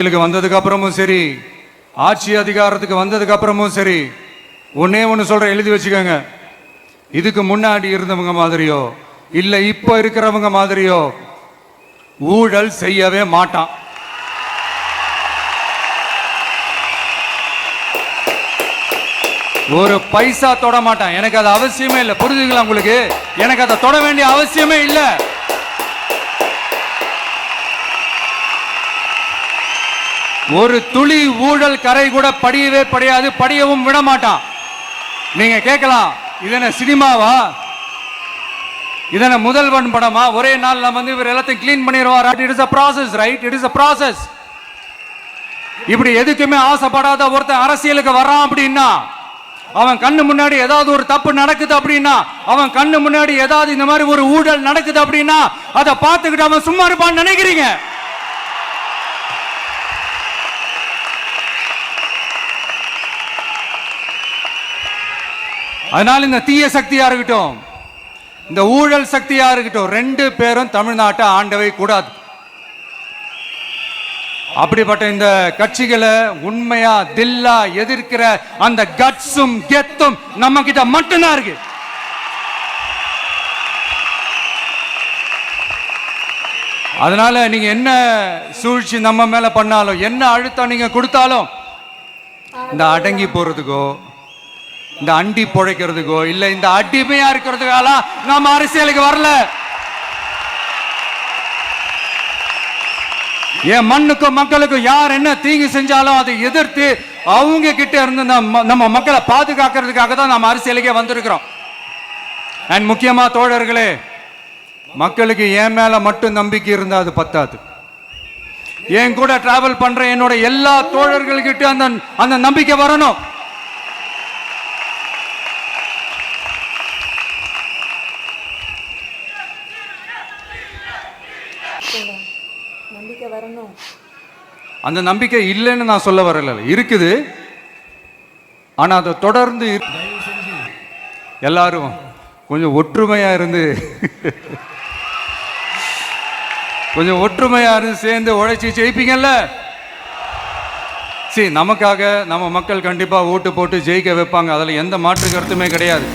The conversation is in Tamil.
வந்ததுக்கு அப்புறமும் சரி, ஆட்சி அதிகாரத்துக்கு வந்ததுக்கு அப்புறமும் சரி, ஒன்னே ஒன்று சொல்ற, எழுதி வச்சுக்கோங்க. இதுக்கு முன்னாடி இருந்தவங்க மாதிரியோ இல்ல இப்ப இருக்கிறவங்க மாதிரியோ ஊழல் செய்யவே மாட்டான். ஒரு பைசா தொட மாட்டான். எனக்கு அது அவசியமே இல்லை. புரிஞ்சுங்களா உங்களுக்கு? எனக்கு அதை தொட வேண்டிய அவசியமே இல்லை. ஒரு துளி ஊழல் கரை கூட படியவே படியாது, படியவும் விட மாட்டான். நீங்க கேட்கலாம், இதென்ன சினிமாவா, இதென்ன முதல்வன் படமா, ஒரே நாள் நம்ம வந்து இவர் எல்லாத்தையும் கிளீன் பண்ணிடுவார்? It is a process, right? It is a process. இப்படி எதுக்குமே ஆசைப்படாத ஒருத்தன் அரசியலுக்கு வரான் அப்படின்னா, அவன் கண்ணு முன்னாடி ஏதாவது ஒரு தப்பு நடக்குது அப்படின்னா, அவன் கண்ணு முன்னாடி ஏதாவது இந்த மாதிரி ஒரு ஊழல் நடக்குது அப்படின்னா, அதை பார்த்துக்கிட்டு அவன் சும்மா இருப்பான்னு நினைக்கிறீங்க? அதனால இந்த தீய சக்தியா இருக்கட்டும், இந்த ஊழல் சக்தியா இருக்கட்டும், ரெண்டு பேரும் தமிழ்நாட்டை ஆண்டவை கூடாது. அப்படிப்பட்ட இந்த கட்சிகளை உண்மையா தில்லா எதிர்க்கிற அந்த கட்ஸும் கெத்தும் நம்ம கிட்ட மட்டும்தான் இருக்கு. அதனால நீங்க என்ன சூழ்ச்சி நம்ம மேல பண்ணாலும், என்ன அழுத்தம் நீங்க கொடுத்தாலும், இந்த அடங்கி போறதுக்கோ, இந்த அண்டி பொழைக்கிறதுக்கோ, இல்ல இந்த அடிமையா இருக்கிறதுக்கால நாம அரசியலுக்கு வரல. என் மண்ணுக்கும் மக்களுக்கும் யார் என்ன தீங்கு செஞ்சாலும் அதை எதிர்த்து அவங்க கிட்ட இருந்து நம்ம மக்களை பாதுகாக்கிறதுக்காக தான் நம்ம அரசியலுக்கே வந்திருக்கிறோம். அண்ட் முக்கியமா தோழர்களே, மக்களுக்கு என் மேல மட்டும் நம்பிக்கை இருந்தா அது பத்தாது. என் கூட டிராவல் பண்ற என்னோட எல்லா தோழர்கள்கிட்ட அந்த நம்பிக்கை வரணும். நம்பிக்கை வரணும். அந்த நம்பிக்கை இல்லைன்னு நான் சொல்ல வரல, இருக்குது. ஆனா அதை தொடர்ந்து எல்லாரும் கொஞ்சம் ஒற்றுமையா இருந்து கொஞ்சம் ஒற்றுமையா இருந்து சேர்ந்து உழைச்சி ஜெயிப்பீங்கல்ல. சரி, நமக்காக நம்ம மக்கள் கண்டிப்பா ஓட்டு போட்டு ஜெயிக்க வைப்பாங்க. அதுல எந்த மாற்று கருத்துமே கிடையாது.